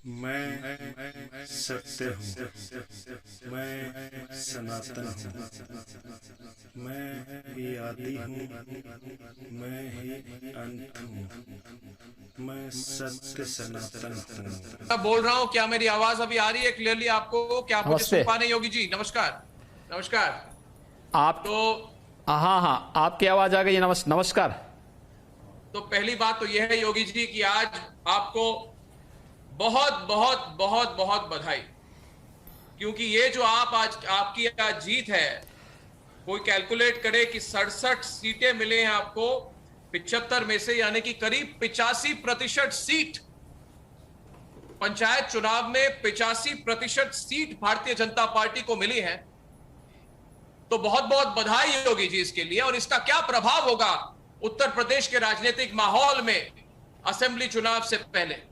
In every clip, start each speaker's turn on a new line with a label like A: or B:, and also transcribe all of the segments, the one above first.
A: मैं सत्य हूँ, मैं सनातन हूँ, मैं ही आदि हूँ, मैं ही अंत हूँ, मैं सत्य सनातन हूँ।
B: मैं बोल रहा हूँ, क्या मेरी आवाज अभी आ रही है क्लियरली आपको? क्या आप मुझे
C: नमस्ते।
B: सुन पा रहे हैं? योगी जी नमस्कार। नमस्कार।
C: आप
B: तो
C: हाँ हाँ, आपकी आवाज आ गई है। नमस्कार।
B: पहली बात तो यह है योगी जी कि आज आपको बहुत बहुत बहुत बहुत बधाई, क्योंकि ये जो आप आज आपकी आज जीत है, कोई कैलकुलेट करे कि 67 सीटें मिले हैं आपको 75 में से, यानी कि करीब 85% सीट। पंचायत चुनाव में 85% सीट भारतीय जनता पार्टी को मिली है। तो बहुत बहुत बधाई होगी जी इसके लिए। और इसका क्या प्रभाव होगा उत्तर प्रदेश के राजनीतिक माहौल में असेंबली चुनाव से पहले?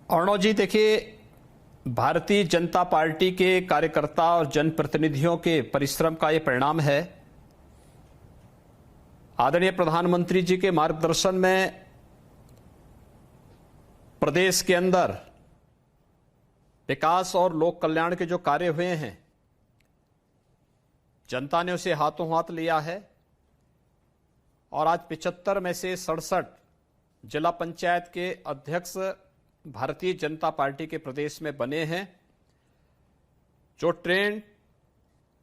C: अर्णव जी, देखिए, भारतीय जनता पार्टी के कार्यकर्ता और जनप्रतिनिधियों के परिश्रम का ये परिणाम है। आदरणीय प्रधानमंत्री जी के मार्गदर्शन में प्रदेश के अंदर विकास और लोक कल्याण के जो कार्य हुए हैं, जनता ने उसे हाथों हाथ लिया है। और आज 75 में से 67 जिला पंचायत के अध्यक्ष भारतीय जनता पार्टी के प्रदेश में बने हैं। जो ट्रेंड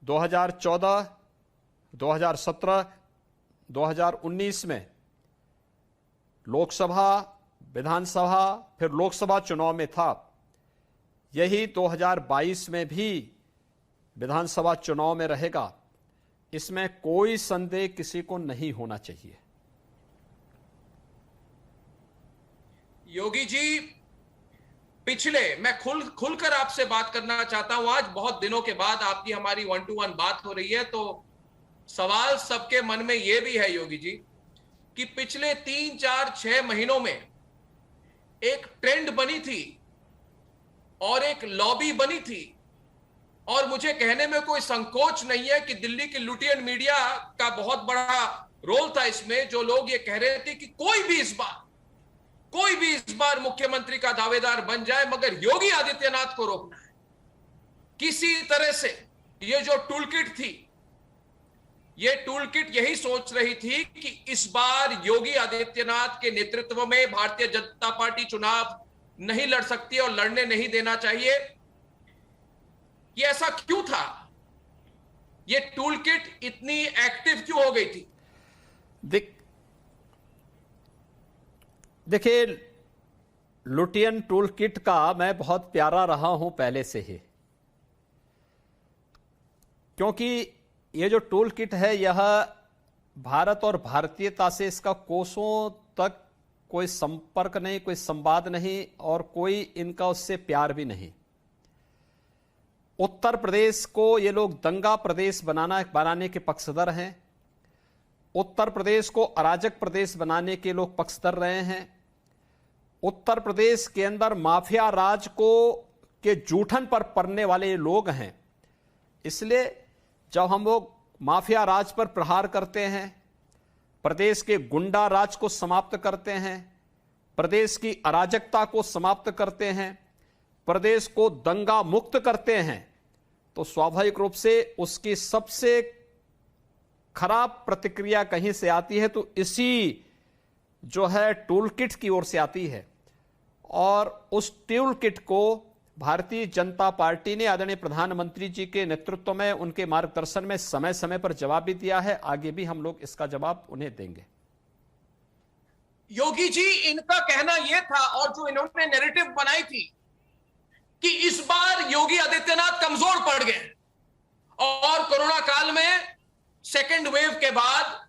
C: 2014, 2017, 2019 में लोकसभा, विधानसभा, फिर लोकसभा चुनाव में था, यही 2022 में भी विधानसभा चुनाव में रहेगा। इसमें कोई संदेह किसी को नहीं होना चाहिए।
B: योगी जी, मैं खुलकर आपसे बात करना चाहता हूं। आज बहुत दिनों के बाद आपकी हमारी 1-to-1 बात हो रही है, तो सवाल सबके मन में यह भी है योगी जी कि पिछले 3, 4, 6 महीनों में एक ट्रेंड बनी थी और एक लॉबी बनी थी, और मुझे कहने में कोई संकोच नहीं है कि दिल्ली की लुटियन मीडिया का बहुत बड़ा रोल था इसमें। जो लोग ये कह रहे थे कि कोई भी इस बार मुख्यमंत्री का दावेदार बन जाए, मगर योगी आदित्यनाथ को रोकना है किसी तरह से। ये जो टूलकिट थी, ये टूलकिट यही सोच रही थी कि इस बार योगी आदित्यनाथ के नेतृत्व में भारतीय जनता पार्टी चुनाव नहीं लड़ सकती और लड़ने नहीं देना चाहिए। ये ऐसा क्यों था? ये टूलकिट इतनी एक्टिव क्यों हो गई थी?
C: देखिए, लुटियन टूल किट का मैं बहुत प्यारा रहा हूं पहले से ही, क्योंकि ये जो टूल किट है, यह भारत और भारतीयता से इसका कोसों तक कोई संपर्क नहीं, कोई संवाद नहीं, और कोई इनका उससे प्यार भी नहीं। उत्तर प्रदेश को ये लोग दंगा प्रदेश बनाने के पक्षधर हैं। उत्तर प्रदेश को अराजक प्रदेश बनाने के लोग पक्षधर रहे हैं। उत्तर प्रदेश के अंदर माफिया राज के जूठन पर पड़ने वाले लोग हैं। इसलिए जब हम लोग माफिया राज पर प्रहार करते हैं, प्रदेश के गुंडा राज को समाप्त करते हैं, प्रदेश की अराजकता को समाप्त करते हैं, प्रदेश को दंगा मुक्त करते हैं, तो स्वाभाविक रूप से उसकी सबसे खराब प्रतिक्रिया कहीं से आती है, तो इसी जो है टूल किट की ओर से आती है। और उस टूल किट को भारतीय जनता पार्टी ने आदरणीय प्रधानमंत्री जी के नेतृत्व में, उनके मार्गदर्शन में समय समय पर जवाब भी दिया है। आगे भी हम लोग इसका जवाब उन्हें देंगे।
B: योगी जी, इनका कहना यह था, और जो इन्होंने नैरेटिव बनाई थी, कि इस बार योगी आदित्यनाथ कमजोर पड़ गए, और कोरोना काल में सेकेंड वेव के बाद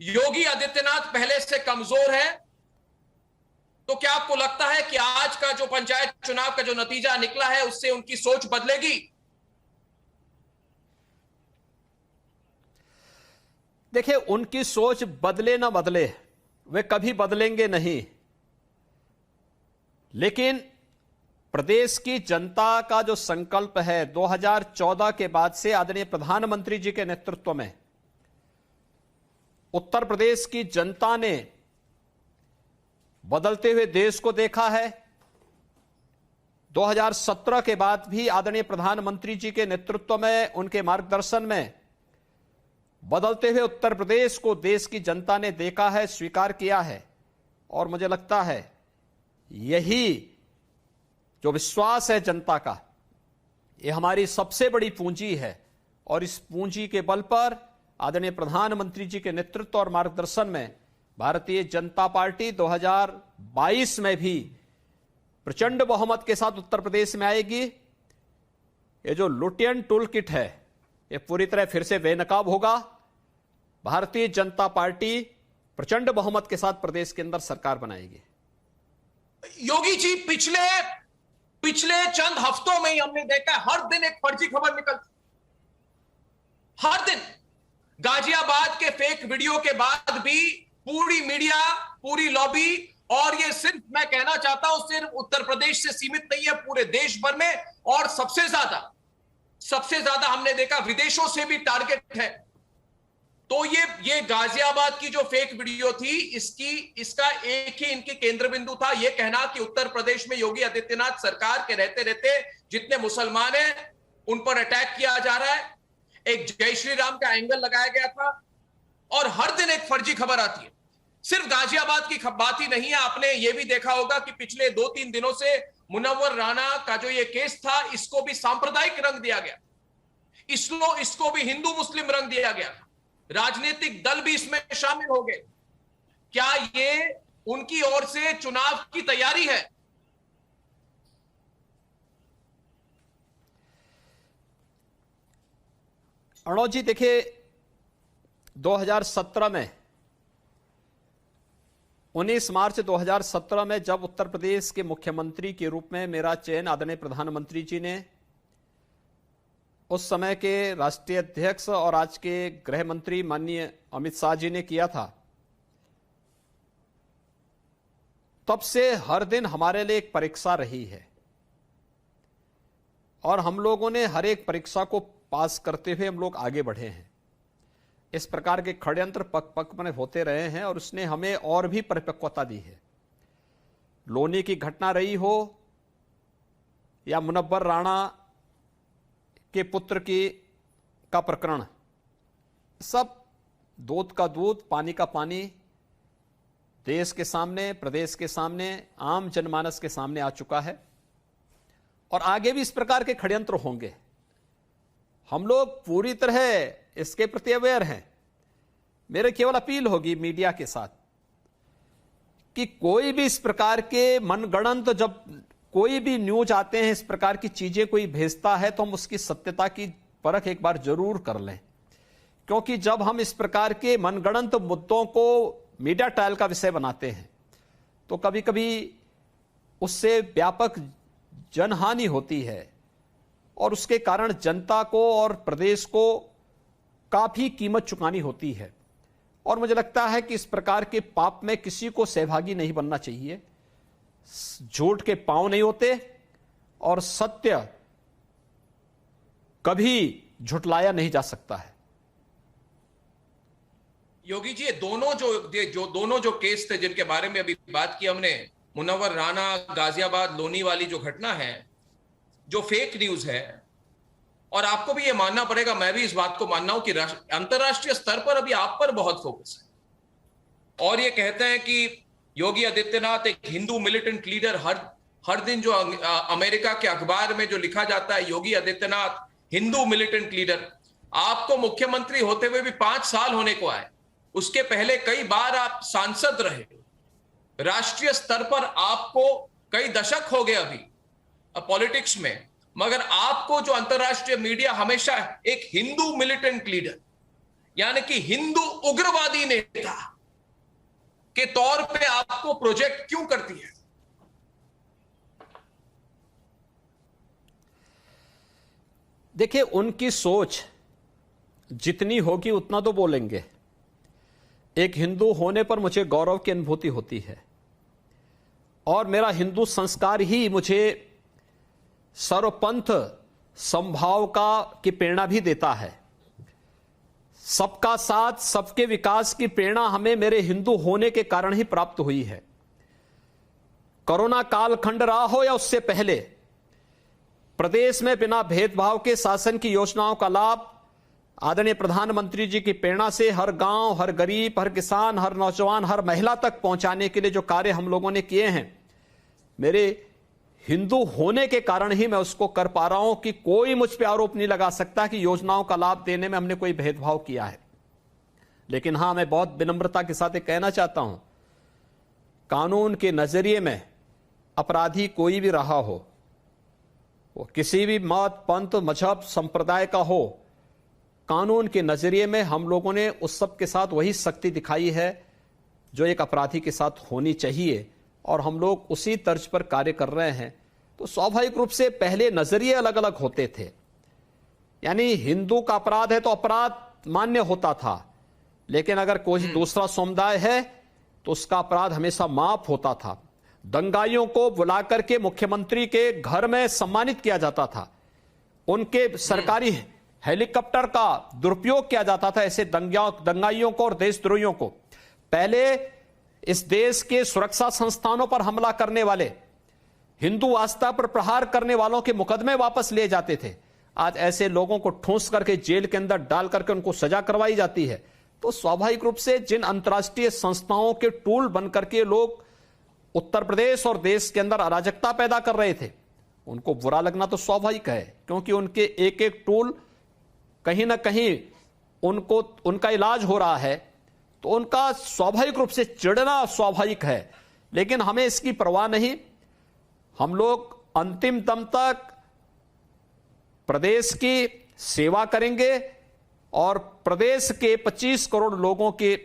B: योगी आदित्यनाथ पहले से कमजोर है। तो क्या आपको लगता है कि आज का जो पंचायत चुनाव का जो नतीजा निकला है, उससे उनकी सोच बदलेगी?
C: देखिए, उनकी सोच बदले ना बदले, वे कभी बदलेंगे नहीं। लेकिन प्रदेश की जनता का जो संकल्प है 2014 के बाद से आदरणीय प्रधानमंत्री जी के नेतृत्व में, उत्तर प्रदेश की जनता ने बदलते हुए देश को देखा है। 2017 के बाद भी आदरणीय प्रधानमंत्री जी के नेतृत्व में, उनके मार्गदर्शन में बदलते हुए उत्तर प्रदेश को देश की जनता ने देखा है, स्वीकार किया है। और मुझे लगता है यही जो विश्वास है जनता का, ये हमारी सबसे बड़ी पूंजी है। और इस पूंजी के बल पर आदरणीय प्रधानमंत्री जी के नेतृत्व और मार्गदर्शन में भारतीय जनता पार्टी 2022 में भी प्रचंड बहुमत के साथ उत्तर प्रदेश में आएगी। ये जो लुटियन टूल किट है, ये पूरी तरह फिर से बेनकाब होगा। भारतीय जनता पार्टी प्रचंड बहुमत के साथ प्रदेश के अंदर सरकार बनाएगी।
B: योगी जी, पिछले चंद हफ्तों में ही हमने देखा हर दिन एक फर्जी खबर निकलती, हर दिन। गाजियाबाद के फेक वीडियो के बाद भी पूरी मीडिया, पूरी लॉबी, और ये सिर्फ मैं कहना चाहता हूं सिर्फ उत्तर प्रदेश से सीमित नहीं है, पूरे देश भर में। और सबसे ज्यादा हमने देखा विदेशों से भी टारगेट है। तो ये गाजियाबाद की जो फेक वीडियो थी, इसका एक ही इनकी केंद्र बिंदु था, यह कहना कि उत्तर प्रदेश में योगी आदित्यनाथ सरकार के रहते रहते जितने मुसलमान हैं उन पर अटैक किया जा रहा है। एक जय श्री राम का एंगल लगाया गया था, और हर दिन एक फर्जी खबर आती है। सिर्फ गाजियाबाद की बात ही नहीं है, आपने ये भी देखा होगा कि पिछले 2-3 दिनों से मुनव्वर राणा का जो ये केस था, इसको भी सांप्रदायिक रंग दिया गया, इसको भी हिंदू मुस्लिम रंग दिया गया, राजनीतिक दल भी इसमें शामिल हो गए। क्या ये उनकी ओर से चुनाव की तैयारी है?
C: अर्णव जी, देखिए 2017 में 19 मार्च 2017 में जब उत्तर प्रदेश के मुख्यमंत्री के रूप में मेरा चयन आदरणीय प्रधानमंत्री जी ने, उस समय के राष्ट्रीय अध्यक्ष और आज के गृह मंत्री माननीय अमित शाह जी ने किया था, तब से हर दिन हमारे लिए एक परीक्षा रही है। और हम लोगों ने हर एक परीक्षा को पास करते हुए हम लोग आगे बढ़े हैं। इस प्रकार के षड्यंत्र पक में होते रहे हैं और उसने हमें और भी परिपक्वता दी है। लोनी की घटना रही हो या मुनव्वर राणा के पुत्र का प्रकरण, सब दूध का दूध, पानी का पानी देश के सामने, प्रदेश के सामने, आम जनमानस के सामने आ चुका है। और आगे भी इस प्रकार के षड्यंत्र होंगे। हम लोग पूरी तरह इसके प्रति अवेयर हैं। मेरे केवल अपील होगी मीडिया के साथ कि कोई भी इस प्रकार के मनगढ़ंत, जब कोई भी न्यूज आते हैं, इस प्रकार की चीजें कोई भेजता है, तो हम उसकी सत्यता की परख एक बार जरूर कर लें। क्योंकि जब हम इस प्रकार के मनगढ़ंत मुद्दों को मीडिया ट्रायल का विषय बनाते हैं, तो कभी कभी उससे व्यापक जनहानि होती है और उसके कारण जनता को और प्रदेश को काफी कीमत चुकानी होती है। और मुझे लगता है कि इस प्रकार के पाप में किसी को सहभागी नहीं बनना चाहिए। झूठ के पांव नहीं होते और सत्य कभी झुटलाया नहीं जा सकता है।
B: योगी जी, दोनों जो केस थे जिनके बारे में अभी बात की हमने, मुनव्वर राणा, गाजियाबाद, लोनी वाली जो घटना है, जो फेक न्यूज है, और आपको भी ये मानना पड़ेगा, मैं भी इस बात को मानना हूं कि अंतरराष्ट्रीय स्तर पर अभी आप पर बहुत फोकस है। और ये कहते हैं कि योगी आदित्यनाथ एक हिंदू मिलिटेंट लीडर, हर दिन जो अमेरिका के अखबार में जो लिखा जाता है, योगी आदित्यनाथ हिंदू मिलिटेंट लीडर। आपको मुख्यमंत्री होते हुए भी 5 साल होने को आए, उसके पहले कई बार आप सांसद रहे, राष्ट्रीय स्तर पर आपको कई दशक हो गए अभी पॉलिटिक्स में, मगर आपको जो अंतरराष्ट्रीय मीडिया हमेशा एक हिंदू मिलिटेंट लीडर, यानी कि हिंदू उग्रवादी नेता के तौर पे आपको प्रोजेक्ट क्यों करती है?
C: देखिए, उनकी सोच जितनी होगी उतना तो बोलेंगे। एक हिंदू होने पर मुझे गौरव की अनुभूति होती है और मेरा हिंदू संस्कार ही मुझे सर्वपंथ समभाव की प्रेरणा भी देता है। सबका साथ, सबके विकास की प्रेरणा हमें मेरे हिंदू होने के कारण ही प्राप्त हुई है। कोरोना कालखंड रहा हो या उससे पहले, प्रदेश में बिना भेदभाव के शासन की योजनाओं का लाभ आदरणीय प्रधानमंत्री जी की प्रेरणा से हर गांव, हर गरीब, हर किसान, हर नौजवान, हर महिला तक पहुंचाने के लिए जो कार्य हम लोगों ने किए हैं, मेरे हिंदू होने के कारण ही मैं उसको कर पा रहा हूं कि कोई मुझ पे आरोप नहीं लगा सकता कि योजनाओं का लाभ देने में हमने कोई भेदभाव किया है। लेकिन हां, मैं बहुत विनम्रता के साथ कहना चाहता हूं, कानून के नजरिए में अपराधी कोई भी रहा हो, वो किसी भी मत, पंथ, मजहब, संप्रदाय का हो, कानून के नजरिए में हम लोगों ने उस सब के साथ वही सख्ती दिखाई है जो एक अपराधी के साथ होनी चाहिए, और हम लोग उसी तर्ज पर कार्य कर रहे हैं। तो स्वाभाविक रूप से पहले नजरिए अलग अलग होते थे, यानी हिंदू का अपराध है तो अपराध मान्य होता था, लेकिन अगर कोई दूसरा समुदाय है तो उसका अपराध हमेशा माफ होता था। दंगाइयों को बुलाकर के मुख्यमंत्री के घर में सम्मानित किया जाता था, उनके सरकारी हेलीकॉप्टर का दुरुपयोग किया जाता था ऐसे दंगाइयों को और देशद्रोहियों को। पहले इस देश के सुरक्षा संस्थानों पर हमला करने वाले, हिंदू आस्था पर प्रहार करने वालों के मुकदमे वापस लिए जाते थे। आज ऐसे लोगों को ठूंस करके जेल के अंदर डाल करके उनको सजा करवाई जाती है। तो स्वाभाविक रूप से जिन अंतर्राष्ट्रीय संस्थाओं के टूल बनकर के लोग उत्तर प्रदेश और देश के अंदर अराजकता पैदा कर रहे थे, उनको बुरा लगना तो स्वाभाविक है, क्योंकि उनके एक एक टूल कहीं ना कहीं उनका इलाज हो रहा है, तो उनका स्वाभाविक रूप से चिढ़ना स्वाभाविक है। लेकिन हमें इसकी परवाह नहीं, हम लोग अंतिम दम तक प्रदेश की सेवा करेंगे और प्रदेश के 25 करोड़ लोगों की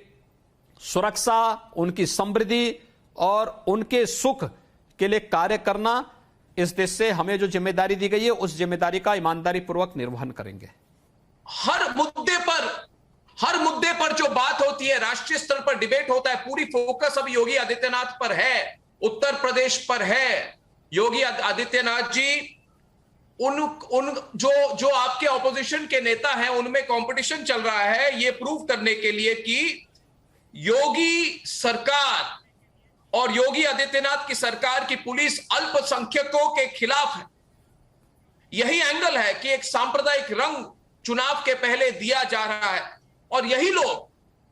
C: सुरक्षा, उनकी समृद्धि और उनके सुख के लिए कार्य करना, इस देश से हमें जो जिम्मेदारी दी गई है उस जिम्मेदारी का ईमानदारी पूर्वक निर्वहन करेंगे।
B: हर मुद्दे पर जो बात होती है, राष्ट्रीय स्तर पर डिबेट होता है, पूरी फोकस अब योगी आदित्यनाथ पर है, उत्तर प्रदेश पर है। योगी आदित्यनाथ जी उन जो आपके ऑपोजिशन के नेता हैं उनमें कंपटीशन चल रहा है ये प्रूव करने के लिए कि योगी सरकार और योगी आदित्यनाथ की सरकार की पुलिस अल्पसंख्यकों के खिलाफ है। यही एंगल है कि एक सांप्रदायिक रंग चुनाव के पहले दिया जा रहा है, और यही लोग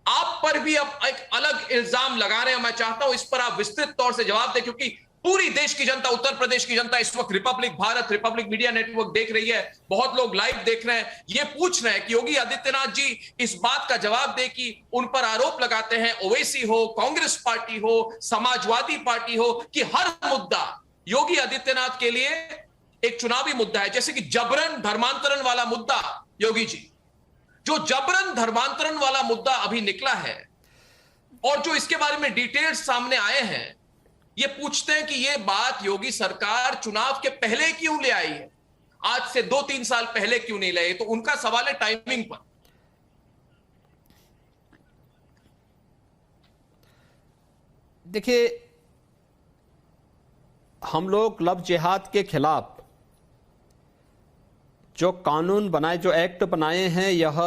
B: आप पर भी अब एक अलग इल्जाम लगा रहे हैं। मैं चाहता हूं इस पर आप विस्तृत तौर से जवाब दें, क्योंकि पूरी देश की जनता, उत्तर प्रदेश की जनता इस वक्त Republic Bharat, Republic media network देख रही है, बहुत लोग लाइव देख रहे हैं, ये पूछ रहे हैं कि योगी आदित्यनाथ जी इस बात का जवाब दे कि उन पर आरोप लगाते हैं, ओवैसी हो, कांग्रेस पार्टी हो, समाजवादी पार्टी हो, कि हर मुद्दा योगी आदित्यनाथ के लिए एक चुनावी मुद्दा है। जैसे कि जबरन धर्मांतरण वाला मुद्दा, योगी जी, जो जबरन धर्मांतरण वाला मुद्दा अभी निकला है और जो इसके बारे में डिटेल्स सामने आए हैं, ये पूछते हैं कि ये बात योगी सरकार चुनाव के पहले क्यों ले आई है, आज से 2-3 साल पहले क्यों नहीं लाए। तो उनका सवाल है टाइमिंग पर।
C: देखिए, हम लोग लव जिहाद के खिलाफ जो कानून बनाए, जो एक्ट बनाए हैं, यह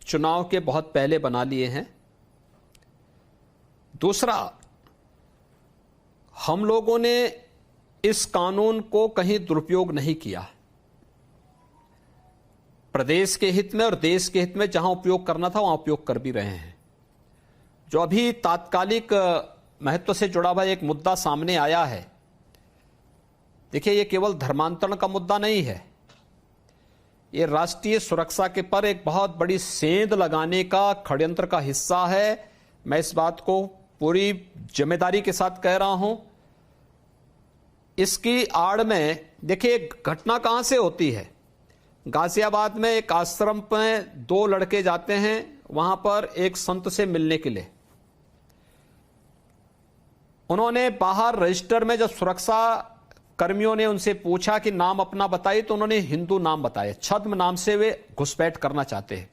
C: चुनाव के बहुत पहले बना लिए हैं। दूसरा, हम लोगों ने इस कानून को कहीं दुरुपयोग नहीं किया। प्रदेश के हित में और देश के हित में जहां उपयोग करना था वहां उपयोग कर भी रहे हैं। जो अभी तात्कालिक महत्व से जुड़ा हुआ एक मुद्दा सामने आया है, देखिए, ये केवल धर्मांतरण का मुद्दा नहीं है, ये राष्ट्रीय सुरक्षा के पर एक बहुत बड़ी सेंध लगाने का षड्यंत्र का हिस्सा है। मैं इस बात को पूरी जिम्मेदारी के साथ कह रहा हूं। इसकी आड़ में देखिए घटना कहां से होती है। गाजियाबाद में एक आश्रम में 2 लड़के जाते हैं वहां पर एक संत से मिलने के लिए। उन्होंने बाहर रजिस्टर में जब सुरक्षा कर्मियों ने उनसे पूछा कि नाम अपना बताइए, तो उन्होंने हिंदू नाम बताया। छद्म नाम से वे घुसपैठ करना चाहते हैं।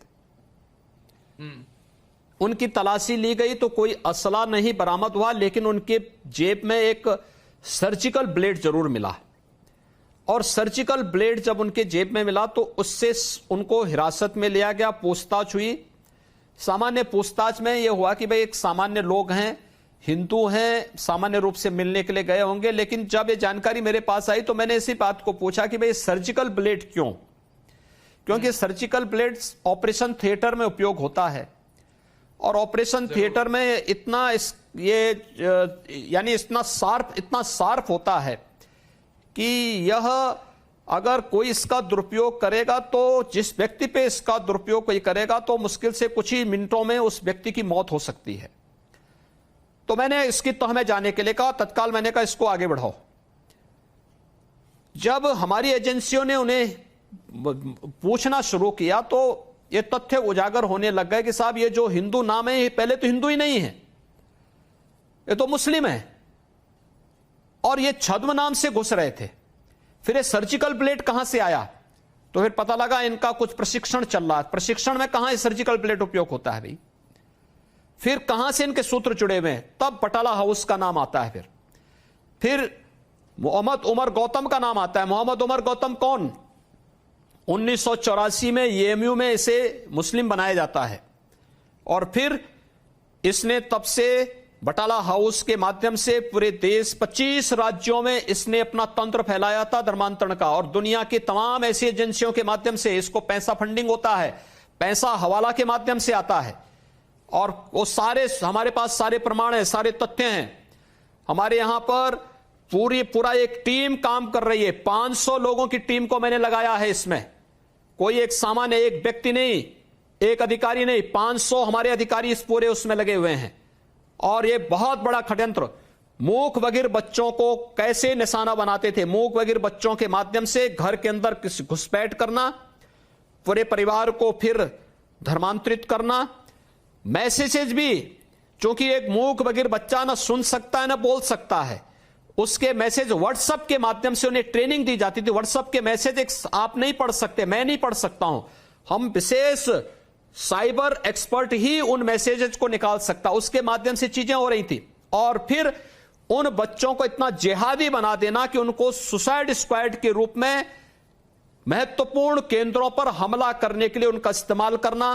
C: उनकी तलाशी ली गई तो कोई असला नहीं बरामद हुआ, लेकिन उनके जेब में एक सर्जिकल ब्लेड जरूर मिला। और सर्जिकल ब्लेड जब उनके जेब में मिला तो उससे उनको हिरासत में लिया गया, पूछताछ हुई। सामान्य पूछताछ में यह हुआ कि भाई एक सामान्य लोग हैं, हिंदू हैं, सामान्य रूप से मिलने के लिए गए होंगे। लेकिन जब ये जानकारी मेरे पास आई तो मैंने इसी बात को पूछा कि भाई सर्जिकल ब्लेड क्यों? क्योंकि सर्जिकल ब्लेड ऑपरेशन थिएटर में उपयोग होता है और ऑपरेशन थिएटर में इतना यानी इतना शार्प होता है कि यह अगर कोई इसका दुरुपयोग करेगा तो जिस व्यक्ति पे इसका दुरुपयोग कोई करेगा तो मुश्किल से कुछ ही मिनटों में उस व्यक्ति की मौत हो सकती है। तो मैंने इसकी तह में जाने के लिए कहा, तत्काल मैंने कहा इसको आगे बढ़ाओ। जब हमारी एजेंसियों ने उन्हें पूछना शुरू किया तो ये तथ्य उजागर होने लग गए कि साहब ये जो हिंदू नाम है ये पहले तो हिंदू ही नहीं है, ये तो मुस्लिम है और ये छद्म नाम से घुस रहे थे। फिर ये सर्जिकल ब्लेड कहां से आया? तो फिर पता लगा इनका कुछ प्रशिक्षण चल रहा है। प्रशिक्षण में कहां ये सर्जिकल ब्लेड उपयोग होता है भाई? फिर कहां से इनके सूत्र जुड़े हुए हैं? तब बटाला हाउस का नाम आता है। फिर मोहम्मद उमर गौतम का नाम आता है। मोहम्मद उमर गौतम कौन? 1984 में एएमयू में इसे मुस्लिम बनाया जाता है और फिर इसने तब से बटाला हाउस के माध्यम से पूरे देश 25 राज्यों में इसने अपना तंत्र फैलाया था धर्मांतरण का और दुनिया की तमाम ऐसी एजेंसियों के माध्यम से इसको पैसा फंडिंग होता है, पैसा हवाला के माध्यम से आता है और वो सारे हमारे पास सारे प्रमाण है, सारे तथ्य हैं। हमारे यहां पर पूरा एक टीम काम कर रही है। 500 लोगों की टीम को मैंने लगाया है इसमें। कोई एक सामान्य एक व्यक्ति नहीं, एक अधिकारी नहीं, 500 हमारे अधिकारी इस पूरे उसमें लगे हुए हैं। और ये बहुत बड़ा षड्यंत्र, मूक बधिर बच्चों को कैसे निशाना बनाते थे, मूक बधिर बच्चों के माध्यम से घर के अंदर घुसपैठ करना, पूरे परिवार को फिर धर्मांतरित करना, मैसेजेस भी, क्योंकि एक मूक बधिर बच्चा ना सुन सकता है ना बोल सकता है, उसके मैसेज व्हाट्सएप के माध्यम से उन्हें ट्रेनिंग दी जाती थी। व्हाट्सएप के मैसेज आप नहीं पढ़ सकते, मैं नहीं पढ़ सकता हूं, हम विशेष साइबर एक्सपर्ट ही उन मैसेजेस को निकाल सकता, उसके माध्यम से चीजें हो रही थी। और फिर उन बच्चों को इतना जिहादी बना देना कि उनको सुसाइड स्क्वाड के रूप में महत्वपूर्ण केंद्रों पर हमला करने के लिए उनका इस्तेमाल करना,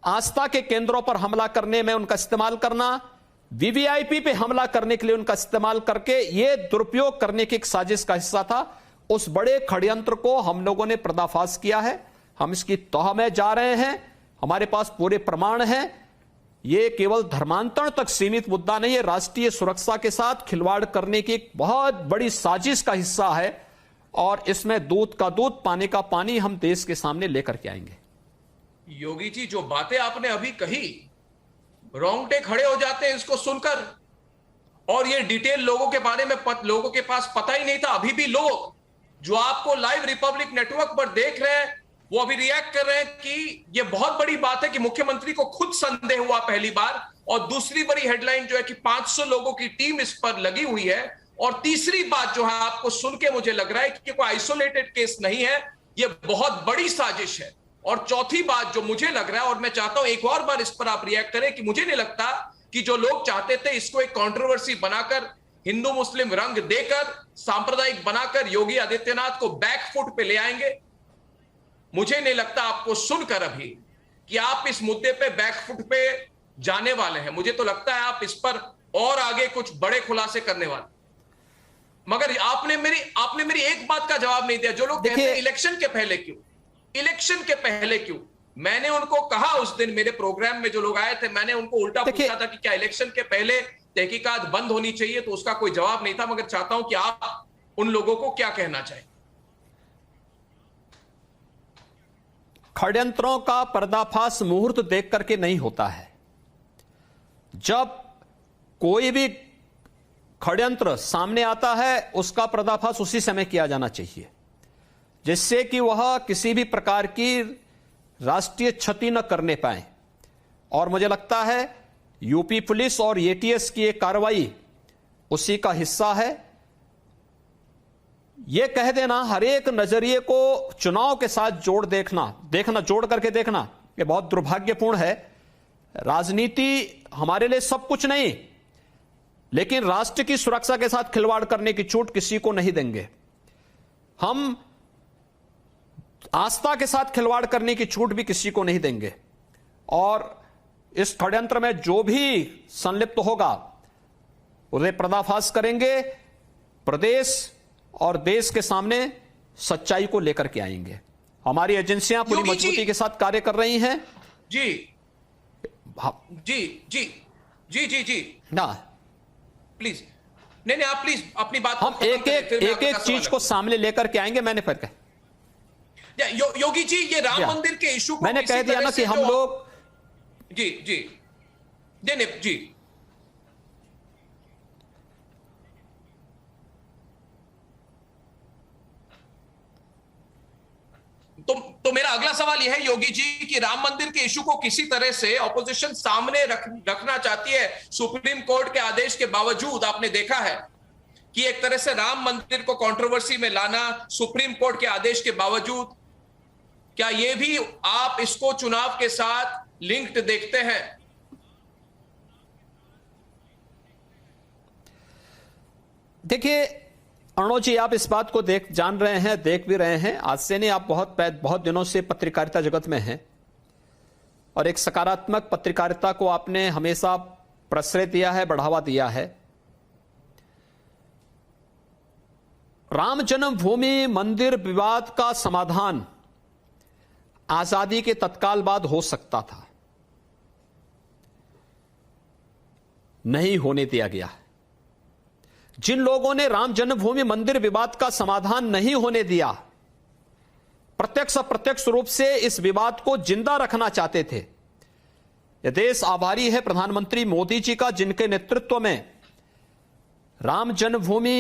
C: आस्था के केंद्रों पर हमला करने में उनका इस्तेमाल करना, वीवीआईपी पे हमला करने के लिए उनका इस्तेमाल करके ये दुरुपयोग करने की एक साजिश का हिस्सा था। उस बड़े षड्यंत्र को हम लोगों ने पर्दाफाश किया है। हम इसकी तह में जा रहे हैं, हमारे पास पूरे प्रमाण हैं। ये केवल धर्मांतरण तक सीमित मुद्दा नहीं है, राष्ट्रीय सुरक्षा के साथ खिलवाड़ करने की एक बहुत बड़ी साजिश का हिस्सा है और इसमें दूध का दूध पानी का पानी हम देश के सामने लेकर के आएंगे।
B: योगी जी, जो बातें आपने अभी कही, रोंगटे खड़े हो जाते हैं इसको सुनकर। और ये डिटेल लोगों के बारे में लोगों के पास पता ही नहीं था। अभी भी लोग जो आपको लाइव रिपब्लिक नेटवर्क पर देख रहे हैं वो अभी रिएक्ट कर रहे हैं कि ये बहुत बड़ी बात है कि मुख्यमंत्री को खुद संदेह हुआ पहली बार। और दूसरी बड़ी हेडलाइन जो है कि 500 लोगों की टीम इस पर लगी हुई है। और तीसरी बात जो है आपको सुन के मुझे लग रहा है कि कोई आइसोलेटेड केस नहीं है, ये बहुत बड़ी साजिश है। और चौथी बात जो मुझे लग रहा है, और मैं चाहता हूं एक और बार इस पर आप रिएक्ट करें, कि मुझे नहीं लगता कि जो लोग चाहते थे इसको एक कंट्रोवर्सी बनाकर, हिंदू मुस्लिम रंग देकर, सांप्रदायिक बनाकर योगी आदित्यनाथ को बैकफुट पे ले आएंगे। मुझे नहीं लगता आपको सुनकर अभी कि आप इस मुद्दे पे बैकफुट पे जाने वाले हैं। मुझे तो लगता है आप इस पर और आगे कुछ बड़े खुलासे करने वाले। मगर आपने मेरी एक बात का जवाब नहीं दिया। जो लोग कहते हैं इलेक्शन के पहले क्यों, इलेक्शन के पहले क्यों, मैंने उनको कहा उस दिन मेरे प्रोग्राम में जो लोग आए थे, मैंने उनको उल्टा पूछा था कि क्या इलेक्शन के पहले तहकीकात बंद होनी चाहिए, तो उसका कोई जवाब नहीं था। मगर चाहता हूं कि आप उन लोगों को क्या कहना चाहें।
C: षड्यंत्रों का पर्दाफाश मुहूर्त देख करके नहीं होता है। जब कोई भी षड्यंत्र सामने आता है उसका पर्दाफाश उसी समय किया जाना चाहिए, जिससे कि वह किसी भी प्रकार की राष्ट्रीय क्षति न करने पाए। और मुझे लगता है यूपी पुलिस और एटीएस की एक कार्रवाई उसी का हिस्सा है। यह कह देना, हर एक नजरिए को चुनाव के साथ जोड़ करके देखना, यह बहुत दुर्भाग्यपूर्ण है। राजनीति हमारे लिए सब कुछ नहीं, लेकिन राष्ट्र की सुरक्षा के साथ खिलवाड़ करने की छूट किसी को नहीं देंगे। हम आस्था के साथ खिलवाड़ करने की छूट भी किसी को नहीं देंगे। और इस षड्यंत्र में जो भी संलिप्त होगा, उन्हें पर्दाफाश करेंगे, प्रदेश और देश के सामने सच्चाई को लेकर के आएंगे। हमारी एजेंसियां पूरी मजबूती के साथ कार्य कर रही हैं।
B: जी जी जी जी जी जी
C: ना
B: प्लीज, नहीं आप प्लीज अपनी बात
C: हम एक चीज को सामने लेकर के आएंगे। मैंने फिर
B: योगी जी, ये राम मंदिर के इशू को
C: मैंने कह दिया ना कि हम लोग
B: जी जी जी तो मेरा अगला सवाल यह है योगी जी कि राम मंदिर के इशू को किसी तरह से ऑपोजिशन सामने रखना चाहती है सुप्रीम कोर्ट के आदेश के बावजूद। आपने देखा है कि एक तरह से राम मंदिर को कंट्रोवर्सी में लाना सुप्रीम कोर्ट के आदेश के बावजूद, क्या यह भी आप इसको चुनाव के साथ लिंक्ड देखते हैं?
C: देखिए अर्णव जी, आप इस बात को जान रहे हैं, देख भी रहे हैं। आज से नहीं, आप बहुत दिनों से पत्रकारिता जगत में हैं और एक सकारात्मक पत्रकारिता को आपने हमेशा प्रश्रय दिया है, बढ़ावा दिया है। राम जन्मभूमि मंदिर विवाद का समाधान आजादी के तत्काल बाद हो सकता था, नहीं होने दिया गया। जिन लोगों ने राम जन्मभूमि मंदिर विवाद का समाधान नहीं होने दिया, प्रत्यक्ष अप्रत्यक्ष रूप से इस विवाद को जिंदा रखना चाहते थे। यह देश आभारी है प्रधानमंत्री मोदी जी का, जिनके नेतृत्व में राम जन्मभूमि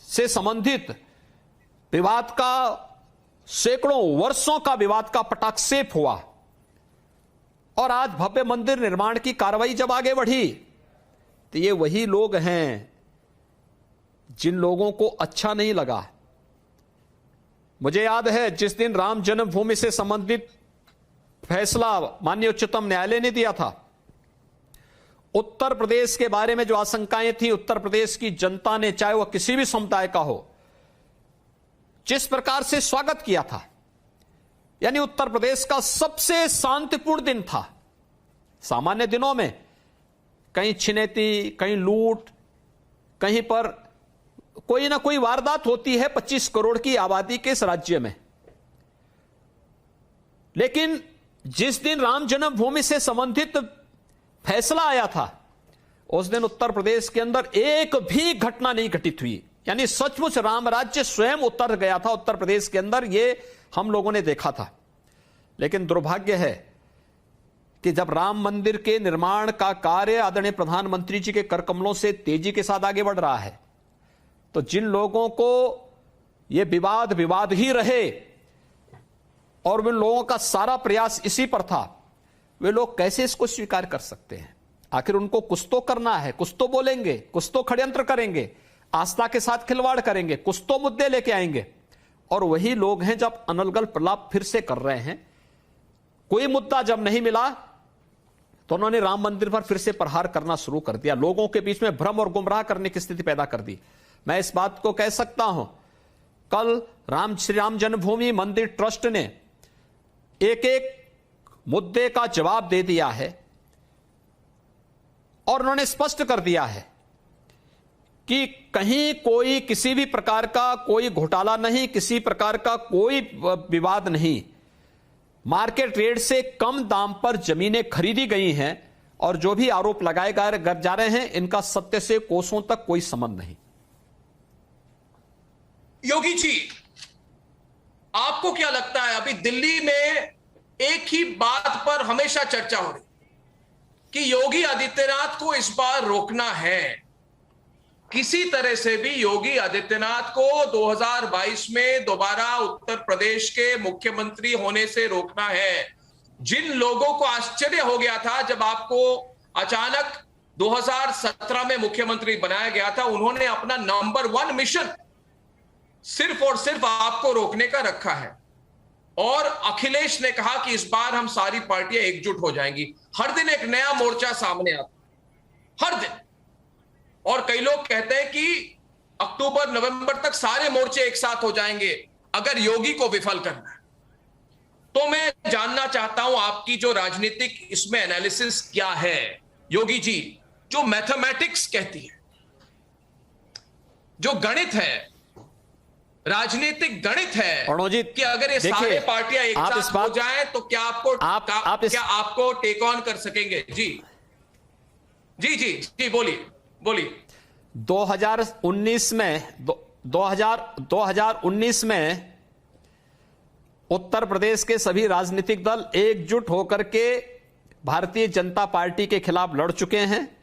C: से संबंधित विवाद का, सैकड़ों वर्षों का विवाद का पटाक्षेप हुआ और आज भव्य मंदिर निर्माण की कार्रवाई जब आगे बढ़ी तो ये वही लोग हैं जिन लोगों को अच्छा नहीं लगा। मुझे याद है जिस दिन राम जन्मभूमि से संबंधित फैसला माननीय उच्चतम न्यायालय ने दिया था, उत्तर प्रदेश के बारे में जो आशंकाएं थी, उत्तर प्रदेश की जनता ने, चाहे वह किसी भी समुदाय का हो, जिस प्रकार से स्वागत किया था, यानी उत्तर प्रदेश का सबसे शांतिपूर्ण दिन था। सामान्य दिनों में कहीं छिनैती, कहीं लूट, कहीं पर कोई ना कोई वारदात होती है 25 करोड़ की आबादी के इस राज्य में। लेकिन जिस दिन राम जन्मभूमि से संबंधित फैसला आया था, उस दिन उत्तर प्रदेश के अंदर एक भी घटना नहीं घटित हुई, यानी सचमुच राम राज्य स्वयं उतर गया था उत्तर प्रदेश के अंदर। ये हम लोगों ने देखा था। लेकिन दुर्भाग्य है कि जब राम मंदिर के निर्माण का कार्य आदरणीय प्रधानमंत्री जी के करकमलों से तेजी के साथ आगे बढ़ रहा है, तो जिन लोगों को यह विवाद ही रहे और उन लोगों का सारा प्रयास इसी पर था, वे लोग कैसे इसको स्वीकार कर सकते हैं? आखिर उनको कुछ तो करना है, कुछ तो बोलेंगे, कुछ तो षड्यंत्र करेंगे, आस्था के साथ खिलवाड़ करेंगे, कुछ तो मुद्दे लेके आएंगे। और वही लोग हैं जब अनलगल प्रलाप फिर से कर रहे हैं। कोई मुद्दा जब नहीं मिला तो उन्होंने राम मंदिर पर फिर से प्रहार करना शुरू कर दिया, लोगों के बीच में भ्रम और गुमराह करने की स्थिति पैदा कर दी। मैं इस बात को कह सकता हूं, कल श्री राम जन्मभूमि मंदिर ट्रस्ट ने एक एक मुद्दे का जवाब दे दिया है और उन्होंने स्पष्ट कर दिया है कि कहीं कोई किसी भी प्रकार का कोई घोटाला नहीं, किसी प्रकार का कोई विवाद नहीं। मार्केट रेट से कम दाम पर जमीनें खरीदी गई हैं और जो भी आरोप लगाए जा रहे हैं, इनका सत्य से कोसों तक कोई संबंध नहीं।
B: योगी जी, आपको क्या लगता है, अभी दिल्ली में एक ही बात पर हमेशा चर्चा हो रही कि योगी आदित्यनाथ को इस बार रोकना है, किसी तरह से भी योगी आदित्यनाथ को 2022 में दोबारा उत्तर प्रदेश के मुख्यमंत्री होने से रोकना है। जिन लोगों को आश्चर्य हो गया था जब आपको अचानक 2017 में मुख्यमंत्री बनाया गया था, उन्होंने अपना नंबर 1 मिशन सिर्फ और सिर्फ आपको रोकने का रखा है। और अखिलेश ने कहा कि इस बार हम सारी पार्टियां एकजुट हो जाएंगी। हर दिन एक नया मोर्चा सामने आता, हर दिन। और कई लोग कहते हैं कि अक्टूबर नवंबर तक सारे मोर्चे एक साथ हो जाएंगे अगर योगी को विफल करना है। तो मैं जानना चाहता हूं आपकी जो राजनीतिक इसमें एनालिसिस क्या है। योगी जी, जो मैथमेटिक्स कहती है, जो गणित है, राजनीतिक गणित है कि अगर ये सारे पार्टियां एक साथ हो जाएं तो क्या आपको टेक ऑन कर सकेंगे? जी जी जी जी, बोलिए बोलिए।
C: 2019 में उत्तर प्रदेश के सभी राजनीतिक दल एकजुट होकर के भारतीय जनता पार्टी के खिलाफ लड़ चुके हैं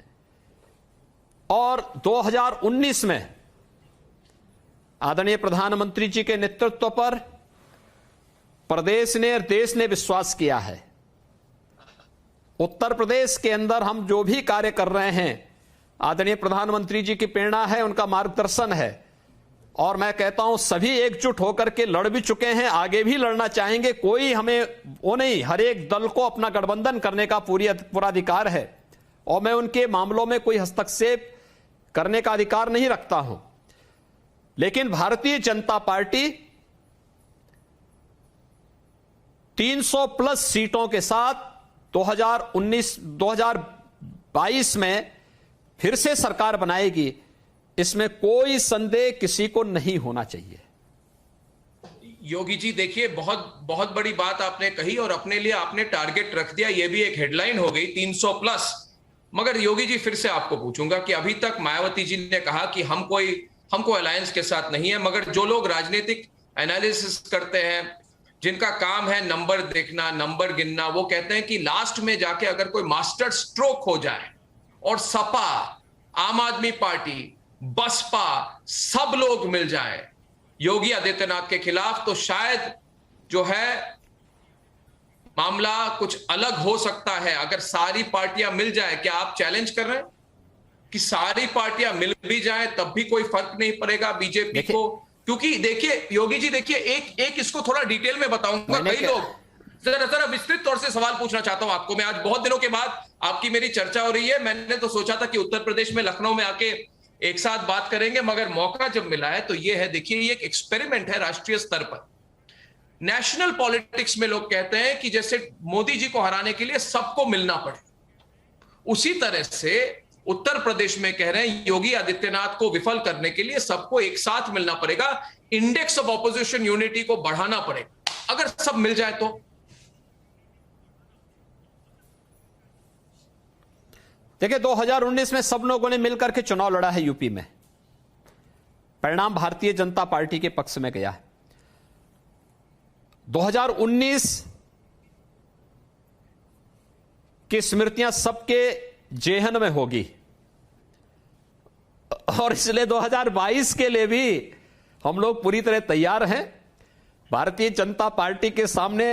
C: और 2019 में आदरणीय प्रधानमंत्री जी के नेतृत्व पर प्रदेश ने और देश ने विश्वास किया है। उत्तर प्रदेश के अंदर हम जो भी कार्य कर रहे हैं, आदरणीय प्रधानमंत्री जी की प्रेरणा है, उनका मार्गदर्शन है और मैं कहता हूं सभी एकजुट होकर के लड़ भी चुके हैं, आगे भी लड़ना चाहेंगे। कोई हमें वो नहीं, हर एक दल को अपना गठबंधन करने का पूरा अधिकार है और मैं उनके मामलों में कोई हस्तक्षेप करने का अधिकार नहीं रखता हूं। लेकिन भारतीय जनता पार्टी 300+ सीटों के साथ 2022 में फिर से सरकार बनाएगी, इसमें कोई संदेह किसी को नहीं होना चाहिए।
B: योगी जी देखिए, बहुत बड़ी बात आपने कही और अपने लिए आपने टारगेट रख दिया, यह भी एक हेडलाइन हो गई 300+। मगर योगी जी फिर से आपको पूछूंगा कि अभी तक मायावती जी ने कहा कि हमको अलायंस के साथ नहीं है, मगर जो लोग राजनीतिक एनालिसिस करते हैं, जिनका काम है नंबर देखना, नंबर गिनना, वो कहते हैं कि लास्ट में जाके अगर कोई मास्टर स्ट्रोक हो जाए और सपा, आम आदमी पार्टी, बसपा सब लोग मिल जाए योगी आदित्यनाथ के खिलाफ, तो शायद जो है मामला कुछ अलग हो सकता है। अगर सारी पार्टियां मिल जाए, क्या आप चैलेंज कर रहे हैं कि सारी पार्टियां मिल भी जाए तब भी कोई फर्क नहीं पड़ेगा बीजेपी को? क्योंकि देखिए योगी जी, देखिए एक इसको थोड़ा डिटेल में बताऊंगा। कई लोग जरा विस्तृत तौर से सवाल पूछना चाहता हूं आपको मैं। आज बहुत दिनों के बाद आपकी मेरी चर्चा हो रही है। मैंने तो सोचा था कि उत्तर प्रदेश में, लखनऊ में आके एक साथ बात करेंगे, मगर मौका जब मिला है तो ये है, देखिए ये एक एक्सपेरिमेंट है राष्ट्रीय स्तर पर। नेशनल पॉलिटिक्स में लोग कहते हैं कि जैसे मोदी जी को हराने के लिए सबको मिलना पड़े, उसी तरह से उत्तर प्रदेश में कह रहे हैं योगी आदित्यनाथ को विफल करने के लिए सबको एक साथ मिलना पड़ेगा, इंडेक्स ऑफ ऑपोजिशन यूनिटी को बढ़ाना पड़ेगा। अगर सब मिल जाए तो
C: देखिए 2019 में सब लोगों ने मिलकर के चुनाव लड़ा है यूपी में, परिणाम भारतीय जनता पार्टी के पक्ष में गया है। 2019 की स्मृतियां सबके जेहन में होगी और इसलिए 2022 के लिए भी हम लोग पूरी तरह तैयार हैं। भारतीय जनता पार्टी के सामने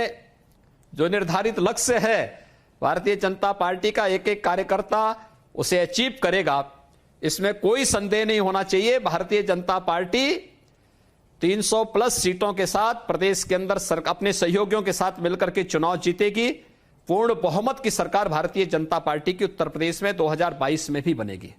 C: जो निर्धारित लक्ष्य है, भारतीय जनता पार्टी का एक एक कार्यकर्ता उसे अचीव करेगा, इसमें कोई संदेह नहीं होना चाहिए। भारतीय जनता पार्टी 300+ सीटों के साथ प्रदेश के अंदर अपने सहयोगियों के साथ मिलकर के चुनाव जीतेगी। पूर्ण बहुमत की सरकार भारतीय जनता पार्टी की उत्तर प्रदेश में 2022 में भी बनेगी।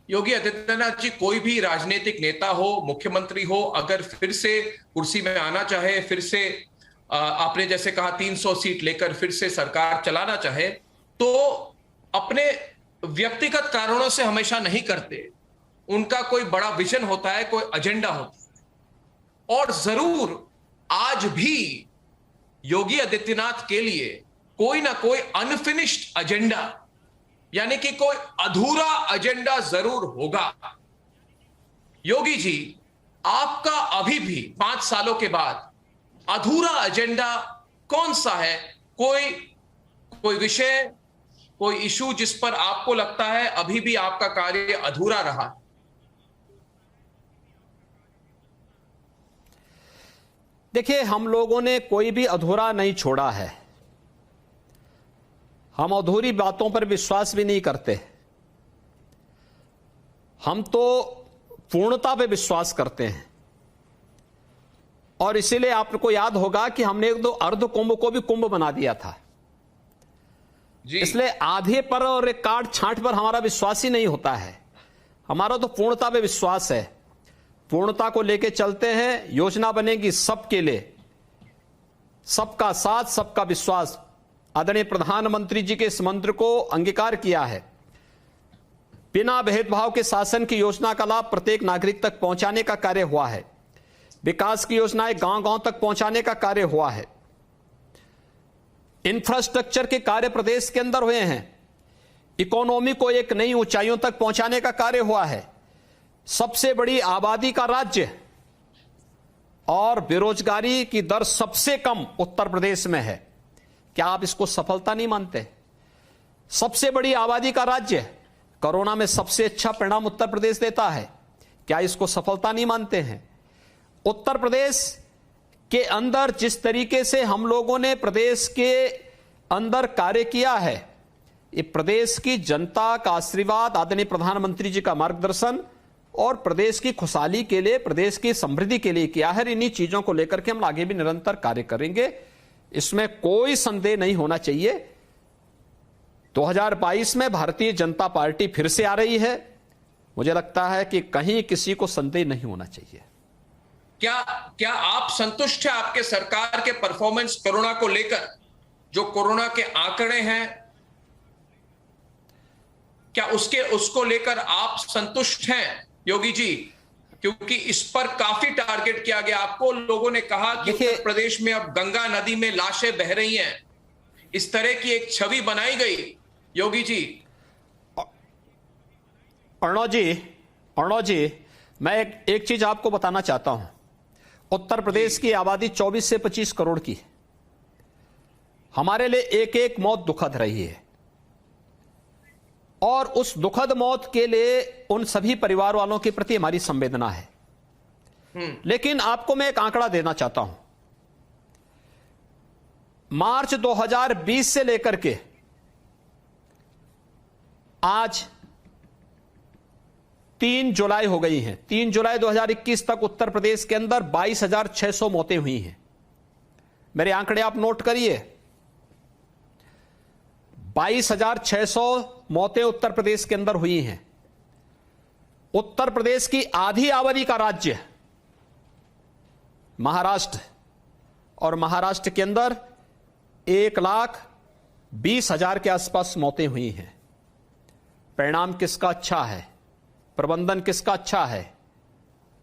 B: योगी आदित्यनाथ जी, कोई भी राजनीतिक नेता हो, मुख्यमंत्री हो, अगर फिर से कुर्सी में आना चाहे, फिर से आपने जैसे कहा 300 सीट लेकर फिर से सरकार चलाना चाहे, तो अपने व्यक्तिगत कारणों से हमेशा नहीं करते। उनका कोई बड़ा विजन होता है, कोई एजेंडा होता है। और जरूर आज भी योगी आदित्यनाथ के लिए कोई ना कोई अनफिनिश्ड एजेंडा, यानी कि कोई अधूरा एजेंडा जरूर होगा। योगी जी, आपका अभी भी 5 सालों के बाद अधूरा एजेंडा कौन सा है? कोई विषय, कोई इशू जिस पर आपको लगता है अभी भी आपका कार्य अधूरा रहा?
C: देखिए, हम लोगों ने कोई भी अधूरा नहीं छोड़ा है। हम अधूरी बातों पर विश्वास भी नहीं करते। हम तो पूर्णता पे विश्वास करते हैं और इसीलिए आपको याद होगा कि हमने एक 2 अर्ध कुंभ को भी कुंभ बना दिया था जी। इसलिए आधे पर और एक काट छांट पर हमारा विश्वास ही नहीं होता है। हमारा तो पूर्णता पे विश्वास है। पूर्णता को लेके चलते हैं। योजना बनेगी सबके लिए, सबका साथ, सबका विश्वास। आदरणीय प्रधानमंत्री जी के इस मंत्र को अंगीकार किया है बिना भेदभाव के शासन की योजना का लाभ प्रत्येक नागरिक तक पहुंचाने का कार्य हुआ है। विकास की योजनाएं गांव-गांव तक पहुंचाने का कार्य हुआ है। इंफ्रास्ट्रक्चर के कार्य प्रदेश के अंदर हुए हैं। इकोनॉमी को एक नई ऊंचाइयों तक पहुंचाने का कार्य हुआ है। सबसे बड़ी आबादी का राज्य और बेरोजगारी की दर सबसे कम उत्तर प्रदेश में है। क्या आप इसको सफलता नहीं मानते? सबसे बड़ी आबादी का राज्य, कोरोना में सबसे अच्छा परिणाम उत्तर प्रदेश देता है। क्या इसको सफलता नहीं मानते हैं? उत्तर प्रदेश के अंदर जिस तरीके से हम लोगों ने प्रदेश के अंदर कार्य किया है, ये प्रदेश की जनता का आशीर्वाद, आदरणीय प्रधानमंत्री जी का मार्गदर्शन और प्रदेश की खुशहाली के लिए, प्रदेश की समृद्धि के लिए किया है। इन्हीं चीजों को लेकर के हम आगे भी निरंतर कार्य करेंगे, इसमें कोई संदेह नहीं होना चाहिए। 2022 में भारतीय जनता पार्टी फिर से आ रही है। मुझे लगता है कि कहीं किसी को संदेह नहीं होना चाहिए।
B: क्या आप संतुष्ट हैं आपके सरकार के परफॉर्मेंस कोरोना को लेकर? जो कोरोना के आंकड़े हैं, क्या उसको लेकर आप संतुष्ट हैं योगी जी? क्योंकि इस पर काफी टारगेट किया गया। आपको लोगों ने कहा कि उत्तर प्रदेश में अब गंगा नदी में लाशें बह रही हैं, इस तरह की एक छवि बनाई गई। योगी जी,
C: अर्णव जी, मैं एक चीज आपको बताना चाहता हूं। उत्तर प्रदेश की आबादी 24 से 25 करोड़ की है। हमारे लिए एक एक मौत दुखद रही है और उस दुखद मौत के लिए उन सभी परिवार वालों के प्रति हमारी संवेदना है। लेकिन आपको मैं एक आंकड़ा देना चाहता हूं। मार्च 2020 से लेकर के आज 3 जुलाई हो गई हैं। 3 जुलाई 2021 तक उत्तर प्रदेश के अंदर 22,600 मौतें हुई हैं। मेरे आंकड़े आप नोट करिए। 22,600 मौतें उत्तर प्रदेश के अंदर हुई हैं। उत्तर प्रदेश की आधी आबादी का राज्य महाराष्ट्र, और महाराष्ट्र के अंदर 1,20,000 के आसपास मौतें हुई हैं। परिणाम किसका अच्छा है? प्रबंधन किसका अच्छा है?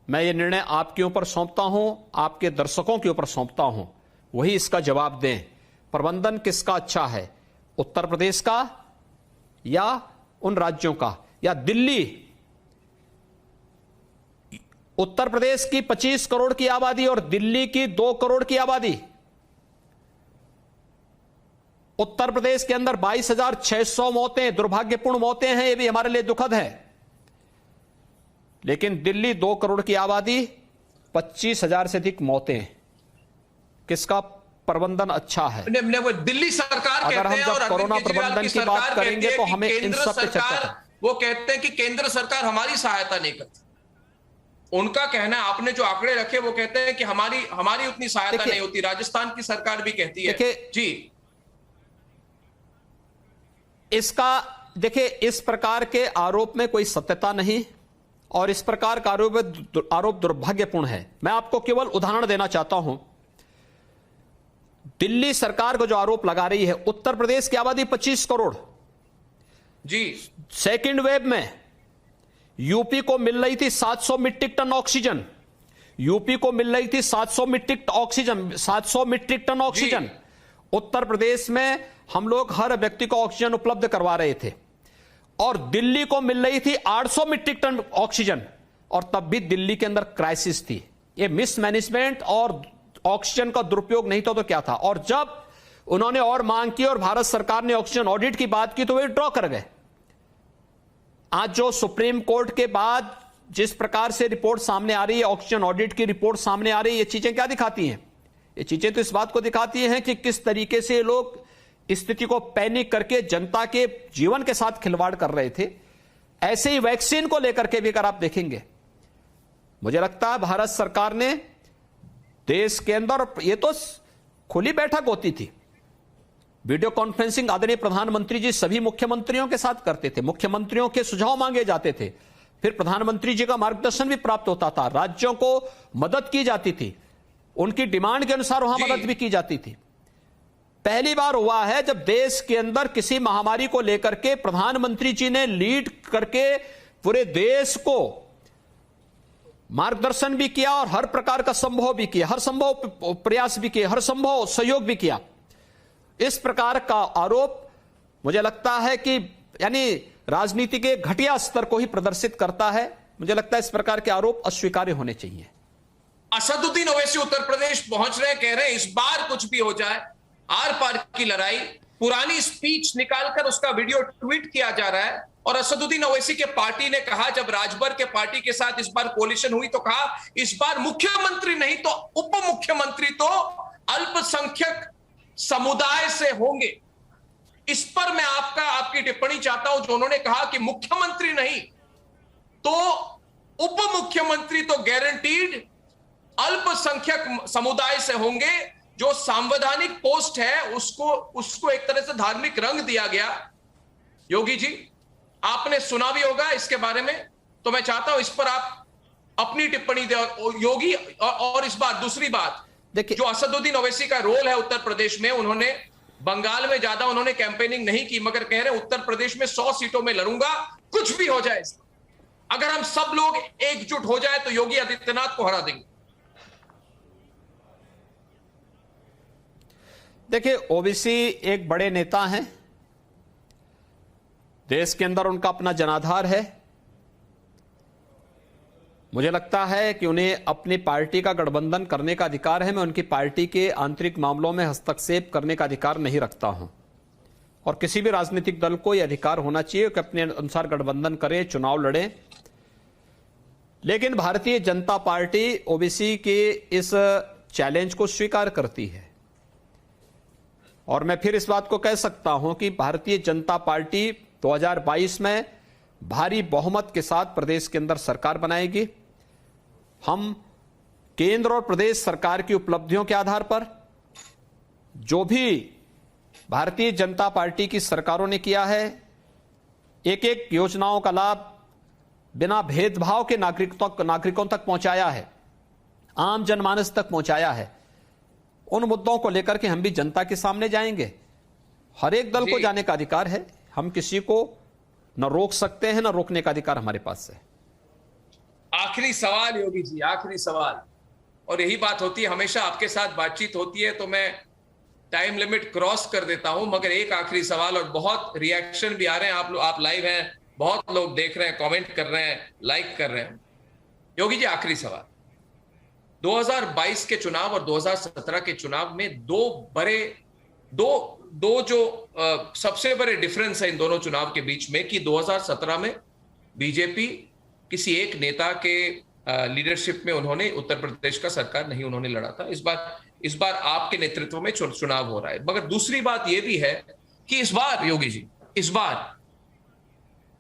C: मैं ये निर्णय आपके ऊपर सौंपता हूं, आपके दर्शकों के ऊपर सौंपता हूं, वही इसका जवाब दें। प्रबंधन किसका अच्छा है? उत्तर प्रदेश का या उन राज्यों का या दिल्ली? उत्तर प्रदेश की 25 करोड़ की आबादी और दिल्ली की 2 करोड़ की आबादी। उत्तर प्रदेश के अंदर 22,600 मौतें, दुर्भाग्यपूर्ण मौतें हैं, ये भी हमारे लिए दुखद है। लेकिन दिल्ली 2 करोड़ की आबादी, 25,000 से अधिक मौतें। किसका प्रबंधन अच्छा है?
B: दिल्ली सरकार
C: अगर हम जब कोरोना प्रबंधन की बात करेंगे तो हमें इन सब पे चर्चा करनी।
B: वो कहते हैं कि केंद्र सरकार हमारी सहायता नहीं करती। उनका कहना है, आपने जो आंकड़े रखे वो कहते हैं कि हमारी उतनी सहायता नहीं होती। राजस्थान की सरकार भी कहती है जी।
C: इसका देखिए, इस प्रकार के आरोप में कोई सत्यता नहीं और इस प्रकार का आरोप दुर्भाग्यपूर्ण है। मैं आपको केवल उदाहरण देना चाहता हूं। दिल्ली सरकार को जो आरोप लगा रही है, उत्तर प्रदेश की आबादी 25 करोड़
B: जी।
C: सेकेंड वेव में यूपी को मिल रही थी 700 मीट्रिक टन ऑक्सीजन। यूपी को मिल रही थी 700 metric ton oxygen. Uttar Pradesh में हम लोग हर व्यक्ति को ऑक्सीजन उपलब्ध करवा रहे थे और दिल्ली को मिल रही थी 800 मीट्रिक टन ऑक्सीजन, और तब भी दिल्ली के अंदर क्राइसिस थी। ये मिसमैनेजमेंट और ऑक्सीजन का दुरुपयोग नहीं था तो क्या था? और जब उन्होंने और मांग की और भारत सरकार ने ऑक्सीजन ऑडिट की बात की तो वे ड्रॉ कर गए। आज जो सुप्रीम कोर्ट के बाद जिस प्रकार से रिपोर्ट सामने आ रही है, ऑक्सीजन ऑडिट की रिपोर्ट सामने आ रही है, ये चीजें क्या दिखाती हैं? ये चीजें तो इस बात को दिखाती हैं कि किस तरीके से लोग स्थिति को पैनिक करके जनता के जीवन के साथ खिलवाड़ कर रहे थे। ऐसे ही वैक्सीन को लेकर के भी अगर आप देखेंगे, मुझे लगता है भारत सरकार ने देश के अंदर, ये तो खुली बैठक होती थी, वीडियो कॉन्फ्रेंसिंग आदरणीय प्रधानमंत्री जी सभी मुख्यमंत्रियों के साथ करते थे, मुख्यमंत्रियों के सुझाव मांगे जाते थे, फिर प्रधानमंत्री जी का मार्गदर्शन भी प्राप्त होता था, राज्यों को मदद की जाती थी, उनकी डिमांड के अनुसार वहां मदद भी की जाती थी। पहली बार हुआ है जब देश के अंदर किसी महामारी को लेकर के प्रधानमंत्री जी ने लीड करके पूरे देश को मार्गदर्शन भी किया और हर प्रकार का संभव भी किया, हर संभव प्रयास भी किए, हर संभव सहयोग भी किया। इस प्रकार का आरोप मुझे लगता है कि यानी राजनीति के घटिया स्तर को ही प्रदर्शित करता है। मुझे लगता है इस प्रकार के आरोप अस्वीकार्य होने चाहिए।
B: असदुद्दीन ओवैसी उत्तर प्रदेश पहुंच रहे हैं, कह रहे हैं इस बार कुछ भी हो जाए, आर पार की लड़ाई। पुरानी स्पीच निकालकर उसका वीडियो ट्वीट किया जा रहा है। और असदुद्दीन ओवैसी के पार्टी ने कहा, जब राजभर के पार्टी के साथ इस बार कोलिशन हुई तो कहा इस बार मुख्यमंत्री नहीं तो उप मुख्यमंत्री तो अल्पसंख्यक समुदाय से होंगे। इस पर मैं आपकी टिप्पणी चाहता हूं, जो उन्होंने कहा कि मुख्यमंत्री नहीं तो उप मुख्यमंत्री तो गारंटीड अल्पसंख्यक समुदाय से होंगे। जो संवैधानिक पोस्ट है उसको एक तरह से धार्मिक रंग दिया गया। योगी जी, आपने सुना भी होगा इसके बारे में, तो मैं चाहता हूं इस पर आप अपनी टिप्पणी दें योगी। और इस बात, दूसरी बात देखिए, जो असदुद्दीन ओवैसी का रोल है उत्तर प्रदेश में, उन्होंने बंगाल में ज्यादा उन्होंने कैंपेनिंग नहीं की, मगर कह रहे उत्तर प्रदेश में 100 सीटों में लड़ूंगा, कुछ भी हो जाए। अगर हम सब लोग एकजुट हो जाए तो योगी आदित्यनाथ को हरा देंगे।
C: देखिए, ओबीसी एक बड़े नेता हैं, देश के अंदर उनका अपना जनाधार है। मुझे लगता है कि उन्हें अपनी पार्टी का गठबंधन करने का अधिकार है। मैं उनकी पार्टी के आंतरिक मामलों में हस्तक्षेप करने का अधिकार नहीं रखता हूं, और किसी भी राजनीतिक दल को यह अधिकार होना चाहिए कि अपने अनुसार गठबंधन करे, चुनाव लड़े। लेकिन भारतीय जनता पार्टी ओबीसी के इस चैलेंज को स्वीकार करती है, और मैं फिर इस बात को कह सकता हूं कि भारतीय जनता पार्टी 2022 में भारी बहुमत के साथ प्रदेश के अंदर सरकार बनाएगी। हम केंद्र और प्रदेश सरकार की उपलब्धियों के आधार पर, जो भी भारतीय जनता पार्टी की सरकारों ने किया है, एक एक योजनाओं का लाभ बिना भेदभाव के नागरिकों तक पहुंचाया है, आम जनमानस तक पहुंचाया है। उन मुद्दों को लेकर के हम भी जनता के सामने जाएंगे। हर एक दल को जाने का अधिकार है, हम किसी को न रोक सकते हैं, न रोकने का अधिकार हमारे पास है।
B: आखिरी सवाल योगी जी, आखिरी सवाल, और यही बात होती है, हमेशा आपके साथ बातचीत होती है तो मैं टाइम लिमिट क्रॉस कर देता हूं, मगर एक आखिरी सवाल, और बहुत रिएक्शन भी आ रहे हैं। आप लाइव हैं, बहुत लोग देख रहे हैं, कमेंट कर रहे हैं, लाइक कर रहे हैं। योगी जी, आखिरी सवाल, 2022 के चुनाव और 2017 के चुनाव में दो जो सबसे बड़े डिफरेंस है इन दोनों चुनाव के बीच में, कि 2017 में बीजेपी किसी एक नेता के लीडरशिप में उन्होंने उत्तर प्रदेश का सरकार नहीं उन्होंने लड़ा था। इस बार आपके नेतृत्व में चुनाव हो रहा है। मगर दूसरी बात यह भी है कि इस बार योगी जी, इस बार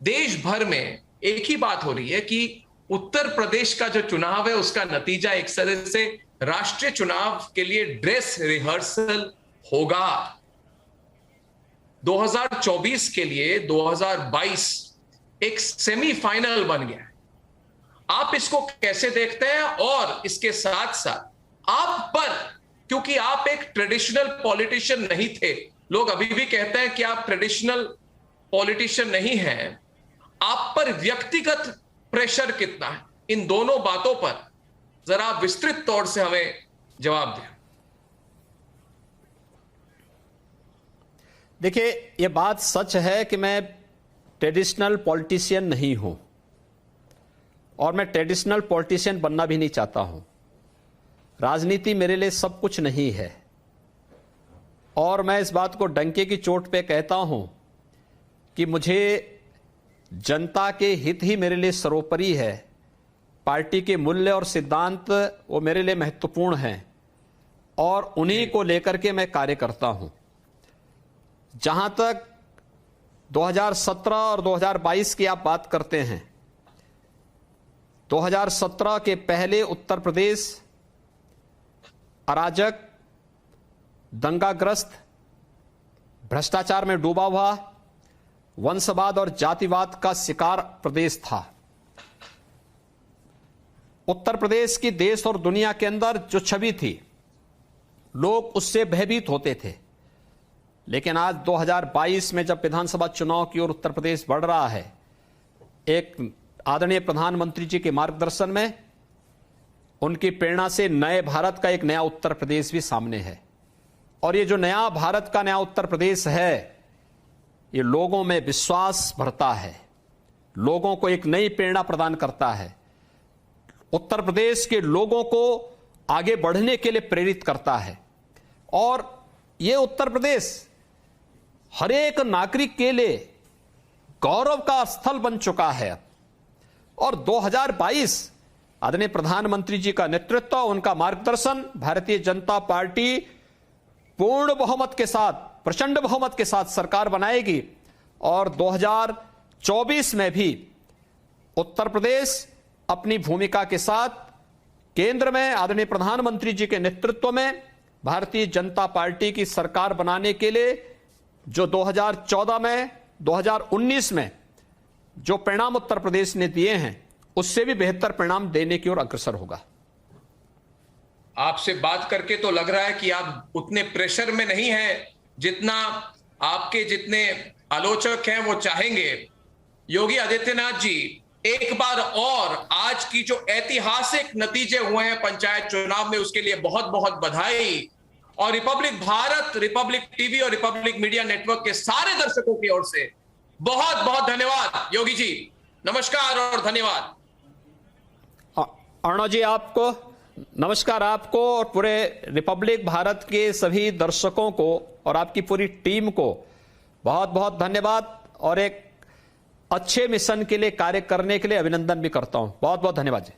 B: देश भर में एक ही बात हो रही है कि उत्तर प्रदेश का जो चुनाव है उसका नतीजा एक तरह से राष्ट्रीय चुनाव के लिए ड्रेस रिहर्सल होगा। 2024 के लिए 2022 एक सेमीफाइनल बन गया है। आप इसको कैसे देखते हैं? और इसके साथ साथ आप पर, क्योंकि आप एक ट्रेडिशनल पॉलिटिशियन नहीं थे, लोग अभी भी कहते हैं कि आप ट्रेडिशनल पॉलिटिशियन नहीं हैं, आप पर व्यक्तिगत प्रेशर कितना है? इन दोनों बातों पर जरा आप विस्तृत तौर से हमें जवाब दें।
C: देखिए, यह बात सच है कि मैं ट्रेडिशनल पॉलिटिशियन नहीं हूं, और मैं ट्रेडिशनल पॉलिटिशियन बनना भी नहीं चाहता हूं। राजनीति मेरे लिए सब कुछ नहीं है, और मैं इस बात को डंके की चोट पे कहता हूं कि मुझे जनता के हित ही मेरे लिए सर्वोपरि है। पार्टी के मूल्य और सिद्धांत वो मेरे लिए महत्वपूर्ण हैं, और उन्हीं को लेकर के मैं कार्य करता हूं। जहां तक 2017 और 2022 की आप बात करते हैं, 2017 के पहले उत्तर प्रदेश अराजक, दंगाग्रस्त, भ्रष्टाचार में डूबा हुआ, वंशवाद और जातिवाद का शिकार प्रदेश था। उत्तर प्रदेश की देश और दुनिया के अंदर जो छवि थी, लोग उससे भयभीत होते थे। लेकिन आज 2022 में जब विधानसभा चुनाव की ओर उत्तर प्रदेश बढ़ रहा है, एक आदरणीय प्रधानमंत्री जी के मार्गदर्शन में, उनकी प्रेरणा से नए भारत का एक नया उत्तर प्रदेश भी सामने है। और ये जो नया भारत का नया उत्तर प्रदेश है, ये लोगों में विश्वास भरता है, लोगों को एक नई प्रेरणा प्रदान करता है, उत्तर प्रदेश के लोगों को आगे बढ़ने के लिए प्रेरित करता है। और ये उत्तर प्रदेश हर एक नागरिक के लिए गौरव का स्थल बन चुका है। और 2022 आदरणीय प्रधानमंत्री जी का नेतृत्व, उनका मार्गदर्शन, भारतीय जनता पार्टी पूर्ण बहुमत के साथ, प्रचंड बहुमत के साथ सरकार बनाएगी। और 2024 में भी उत्तर प्रदेश अपनी भूमिका के साथ केंद्र में आदरणीय प्रधानमंत्री जी के नेतृत्व में भारतीय जनता पार्टी की सरकार बनाने के लिए जो 2014 में, 2019 में जो परिणाम उत्तर प्रदेश ने दिए हैं, उससे भी बेहतर परिणाम देने की ओर अग्रसर होगा।
B: आपसे बात करके तो लग रहा है कि आप उतने प्रेशर में नहीं हैं जितना आपके जितने आलोचक हैं वो चाहेंगे। योगी आदित्यनाथ जी, एक बार और आज की जो ऐतिहासिक नतीजे हुए हैं पंचायत चुनाव में, उसके लिए बहुत बहुत बधाई। और रिपब्लिक भारत, रिपब्लिक टीवी और रिपब्लिक मीडिया नेटवर्क के सारे दर्शकों की ओर से बहुत बहुत धन्यवाद। योगी जी नमस्कार और धन्यवाद।
C: अर्णव जी आपको नमस्कार, आपको और पूरे रिपब्लिक भारत के सभी दर्शकों को और आपकी पूरी टीम को बहुत बहुत धन्यवाद। और एक अच्छे मिशन के लिए कार्य करने के लिए अभिनंदन भी करता हूं। बहुत बहुत धन्यवाद जी।